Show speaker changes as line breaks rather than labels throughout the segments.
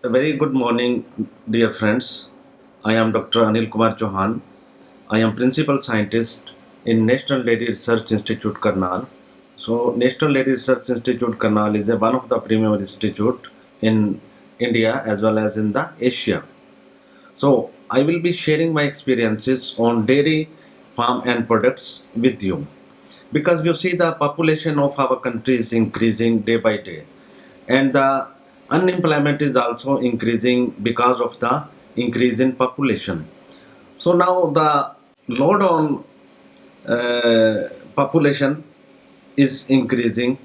A very good morning, dear friends. I am Dr. Anil Kumar Chauhan. I am Principal Scientist in National Dairy Research Institute, Karnal. So, National Dairy Research Institute, Karnal is one of the premier institute in India as well as in the Asia. So, I will be sharing my experiences on dairy farm and products with you because you see the population of our country is increasing day by day, and the unemployment is also increasing because of the increase in population. So now the load on population is increasing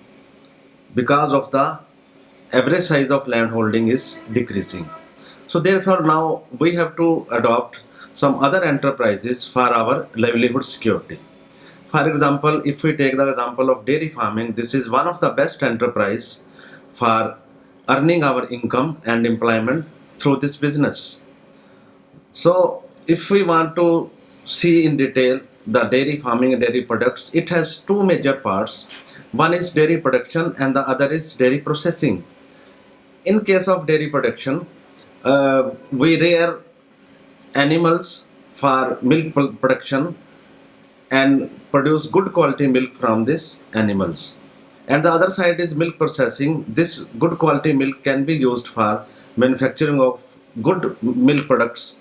because of the average size of land holding is decreasing. So therefore now we have to adopt some other enterprises for our livelihood security. For example, if we take the example of dairy farming, this is one of the best enterprise for earning our income and employment through this business. So if we want to see in detail the dairy farming and dairy products, it has two major parts. One is dairy production and the other is dairy processing. In case of dairy production, we rear animals for milk production and produce good quality milk from these animals. And the other side is milk processing. This good quality milk can be used for manufacturing of good milk products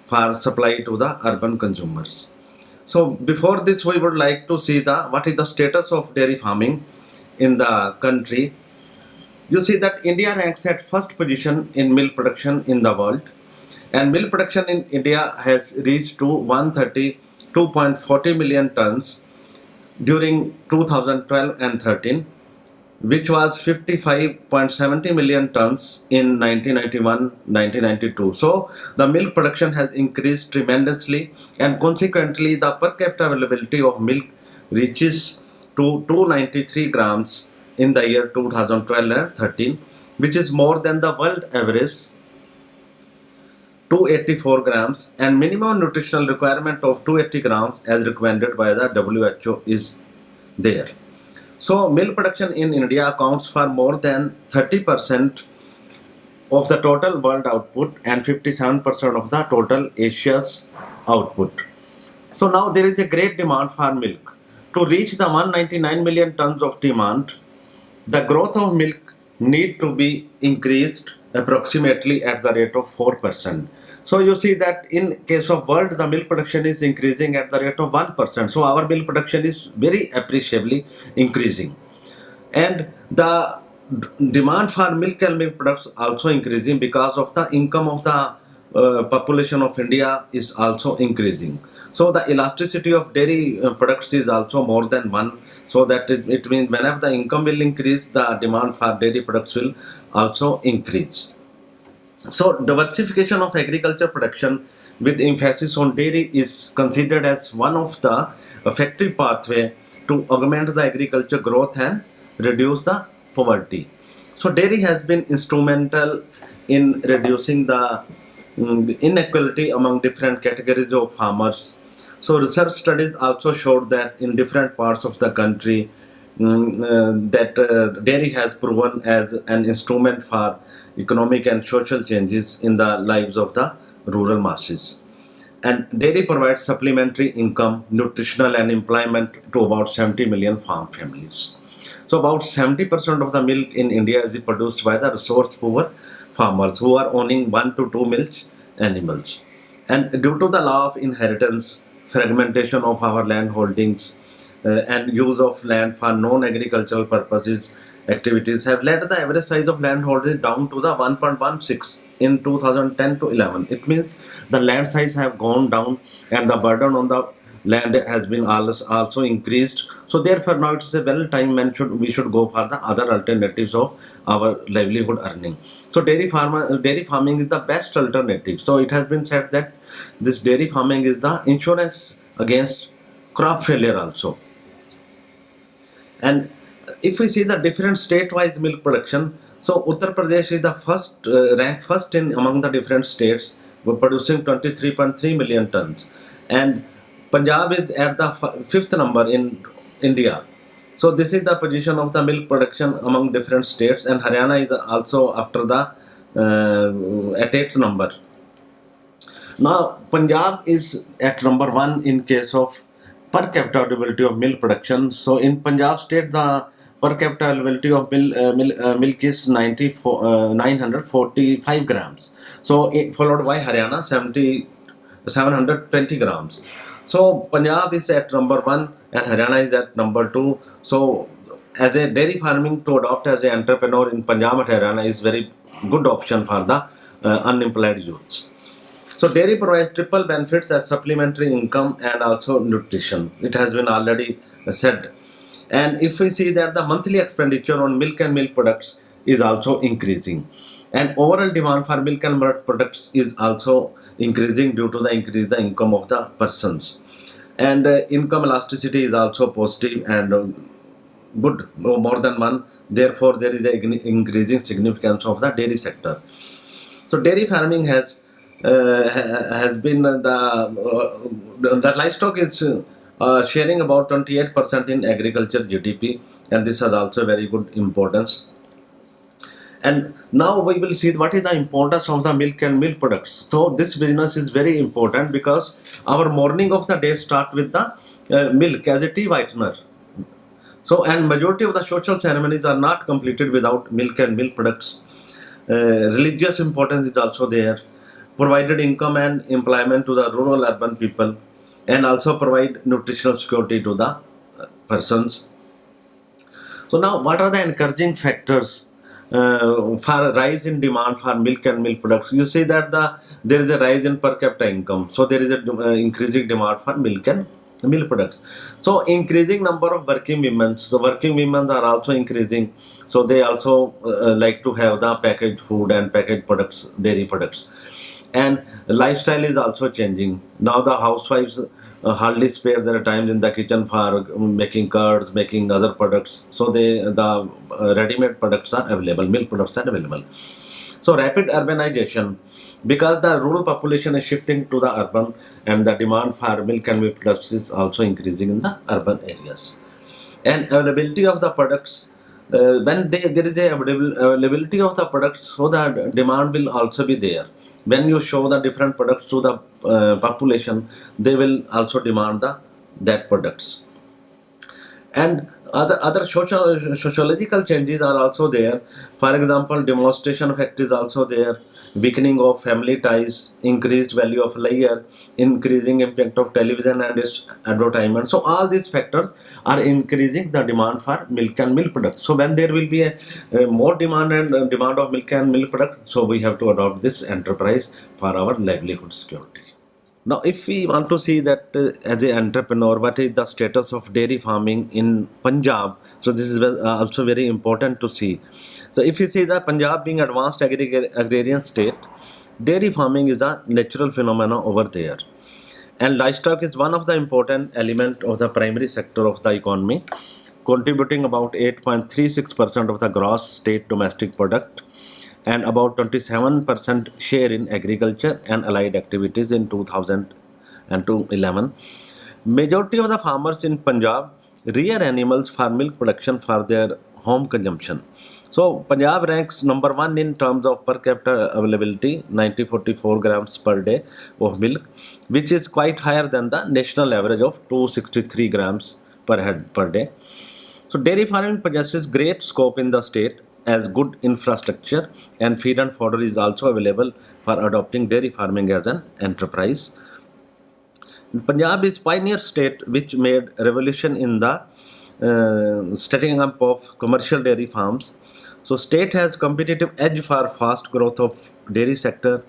for supply to the urban consumers. So before this, we would like to see the what is the status of dairy farming in the country. You see that India ranks at first position in milk production in the world, and milk production in India has reached to 132.40 million tons during 2012 and 13, which was 55.70 million tons in 1991-1992. So the milk production has increased tremendously, and consequently the per capita availability of milk reaches to 293 grams in the year 2012 and 13, which is more than the world average 284 grams, and minimum nutritional requirement of 280 grams as recommended by the WHO is there. So milk production in India accounts for more than 30% of the total world output and 57% of the total Asia's output. So now there is a great demand for milk. To reach the 199 million tons of demand, the growth of milk need to be increased approximately at the rate of 4%. So you see that in case of world, the milk production is increasing at the rate of 1%. So our milk production is very appreciably increasing. And the demand for milk and milk products also increasing because of the income of the population of India is also increasing. So the elasticity of dairy products is also more than one. So that it means whenever the income will increase, the demand for dairy products will also increase. So diversification of agriculture production with emphasis on dairy is considered as one of the effective pathway to augment the agriculture growth and reduce the poverty. So dairy has been instrumental in reducing the inequality among different categories of farmers. So research studies also showed that in different parts of the country, that dairy has proven as an instrument for economic and social changes in the lives of the rural masses. And dairy provides supplementary income, nutritional and employment to about 70 million farm families. So about 70% of the milk in India is produced by the resource poor farmers who are owning 1 to 2 milk animals. And due to the law of inheritance, fragmentation of our land holdings, and use of land for non-agricultural purposes activities have led the average size of land holdings down to the 1.16 in 2010 to 11. It means the land size have gone down and the burden on the land has been also increased. So therefore now it's a well time when we should go for the other alternatives of our livelihood earning. So dairy farming is the best alternative. So it has been said that this dairy farming is the insurance against crop failure also. And if we see the different state-wise milk production, so Uttar Pradesh is the first ranked first in among the different states, producing 23.3 million tons, and Punjab is at the fifth number in India. So this is the position of the milk production among different states, and Haryana is also after the at 8th number. Now, Punjab is at number 1 in case of per capita availability of milk production. So, in Punjab state, the per capita availability of milk is 945 grams. So, followed by Haryana 720 grams. So, Punjab is at number 1 and Haryana is at number 2. So, as a dairy farming to adopt as an entrepreneur in Punjab and Haryana is very good option for the unemployed youths. So dairy provides triple benefits as supplementary income and also nutrition. It has been already said. And if we see that the monthly expenditure on milk and milk products is also increasing, and overall demand for milk and milk products is also increasing due to the increase the income of the persons, and income elasticity is also positive and good, more than one. Therefore, there is a increasing significance of the dairy sector. So dairy farming has been the livestock is sharing about 28% in agriculture GDP, and this has also very good importance. And now we will see what is the importance of the milk and milk products. So this business is very important because our morning of the day start with the milk as a tea whitener. So, and majority of the social ceremonies are not completed without milk and milk products. Religious importance is also there. Provided income and employment to the rural urban people, and also provide nutritional security to the persons. So now, what are the encouraging factors for rise in demand for milk and milk products? You see that there is a rise in per capita income, so there is a increasing demand for milk and milk products. So increasing number of working women. So working women are also increasing. So they also like to have the packaged food and packaged products, dairy products. And lifestyle is also changing. Now the housewives hardly spare their time in the kitchen for making curds, making other products. So the ready-made products are available, milk products are available. So rapid urbanization, because the rural population is shifting to the urban, and the demand for milk and milk products is also increasing in the urban areas. And availability of the products, when there is a availability of the products, so the demand will also be there. When you show the different products to the population, they will also demand that products. And other sociological changes are also there. For example, demonstration effect is also there. Weakening of family ties, increased value of layer, increasing impact of television and its advertisement. So all these factors are increasing the demand for milk and milk products. So when there will be a more demand and demand of milk and milk products, so we have to adopt this enterprise for our livelihood security. Now, if we want to see that as an entrepreneur, what is the status of dairy farming in Punjab? So this is also very important to see. So if you see that Punjab being advanced agrarian state, dairy farming is a natural phenomenon over there. And livestock is one of the important element of the primary sector of the economy, contributing about 8.36% of the gross state domestic product, and about 27% share in agriculture and allied activities in 2011. Majority of the farmers in Punjab rear animals for milk production for their home consumption. So Punjab ranks number 1 in terms of per capita availability, 9044 grams per day of milk, which is quite higher than the national average of 263 grams per head per day. So dairy farming possesses great scope in the state, as good infrastructure and feed and fodder is also available for adopting dairy farming as an enterprise. Punjab is pioneer state which made revolution in the setting up of commercial dairy farms. So state has competitive edge for fast growth of dairy sector.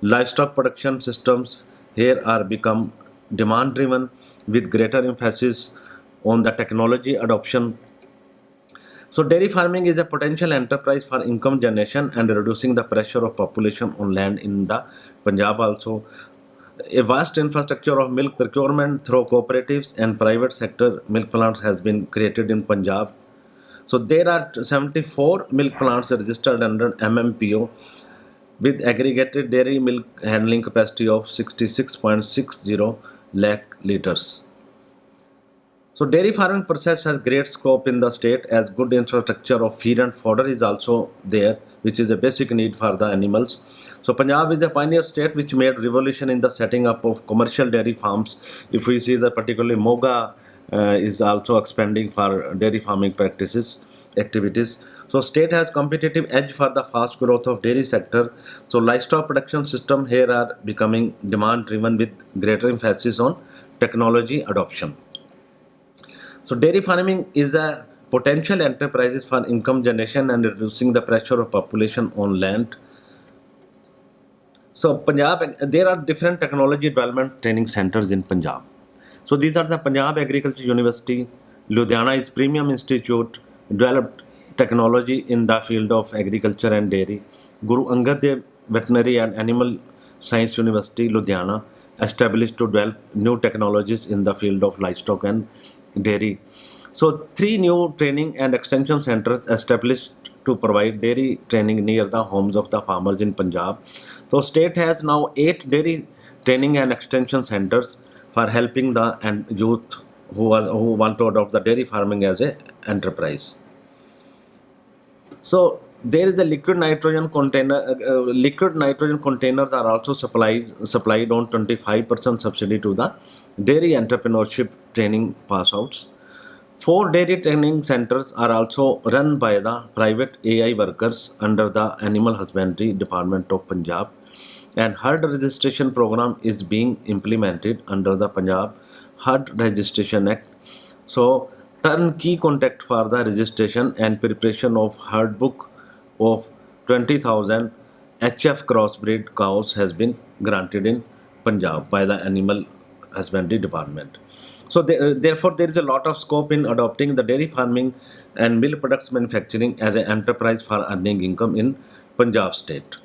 Livestock production systems here are become demand driven with greater emphasis on the technology adoption. So dairy farming is a potential enterprise for income generation and reducing the pressure of population on land in the Punjab also. A vast infrastructure of milk procurement through cooperatives and private sector milk plants has been created in Punjab. So there are 74 milk plants registered under MMPO with aggregated dairy milk handling capacity of 66.60 lakh liters. So dairy farming process has great scope in the state, as good infrastructure of feed and fodder is also there which is a basic need for the animals. So Punjab is a pioneer state which made revolution in the setting up of commercial dairy farms. If we see that particularly Moga is also expanding for dairy farming practices, activities. So state has competitive edge for the fast growth of dairy sector. So livestock production system here are becoming demand driven with greater emphasis on technology adoption. So dairy farming is a potential enterprise for income generation and reducing the pressure of population on land. So Punjab, there are different technology development training centers in Punjab. So these are the Punjab Agriculture University, Ludhiana is Premium Institute, developed technology in the field of agriculture and dairy. Guru Angad Dev Veterinary and Animal Science University, Ludhiana, established to develop new technologies in the field of livestock and dairy. So three new training and extension centers established to provide dairy training near the homes of the farmers in Punjab. So state has now 8 dairy training and extension centers for helping the youth who want to adopt the dairy farming as a enterprise. So there is a liquid nitrogen container. Liquid nitrogen containers are also supplied on 25% subsidy to the dairy entrepreneurship training pass outs. 4 dairy training centers are also run by the private AI workers under the Animal Husbandry Department of Punjab, and herd registration program is being implemented under the Punjab Herd Registration Act. So turnkey contract for the registration and preparation of herd book of 20,000 HF crossbreed cows has been granted in Punjab by the Animal Husbandry Department. So therefore, there is a lot of scope in adopting the dairy farming and milk products manufacturing as an enterprise for earning income in Punjab state.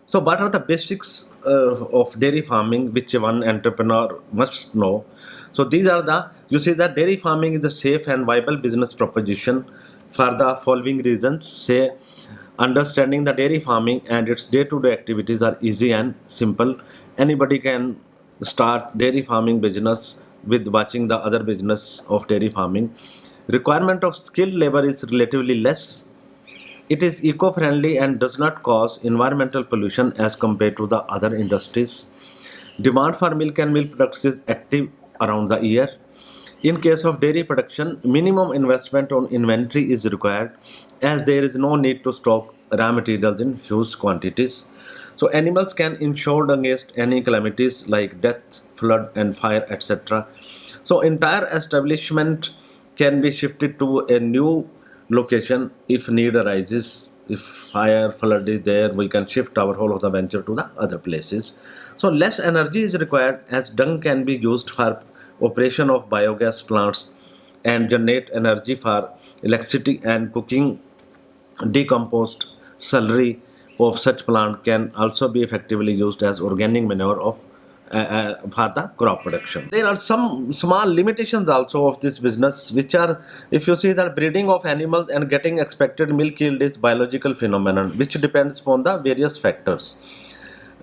So what are the basics of dairy farming which one entrepreneur must know? So these are you see that dairy farming is a safe and viable business proposition for the following reasons. Say, understanding the dairy farming and its day-to-day activities are easy and simple. Anybody can start dairy farming business with watching the other business of dairy farming. Requirement of skilled labor is relatively less. It is eco-friendly and does not cause environmental pollution as compared to the other industries. Demand for milk and milk products is active around the year. In case of dairy production, minimum investment on inventory is required as there is no need to stock raw materials in huge quantities. So animals can insured against any calamities like death, flood and fire, etc. So entire establishment can be shifted to a new location if need arises. If fire, flood is there, we can shift our whole of the venture to the other places. So less energy is required as dung can be used for operation of biogas plants and generate energy for electricity and cooking. Decomposed slurry of such plant can also be effectively used as organic manure of for the crop production. There are some small limitations also of this business, which are, if you see that breeding of animals and getting expected milk yield is biological phenomenon which depends upon the various factors.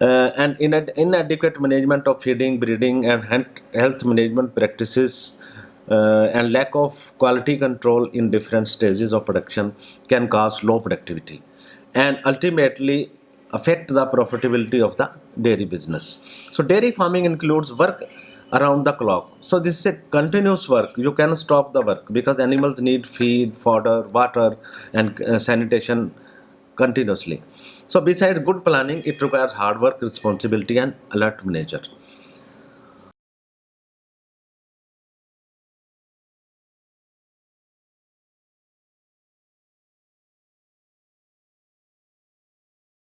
And inadequate management of feeding, breeding and health management practices and lack of quality control in different stages of production can cause low productivity and ultimately affect the profitability of the dairy business. So dairy farming includes work around the clock. So this is a continuous work. You can stop the work because animals need feed, fodder, water and sanitation continuously. So besides good planning, it requires hard work, responsibility and alert manager.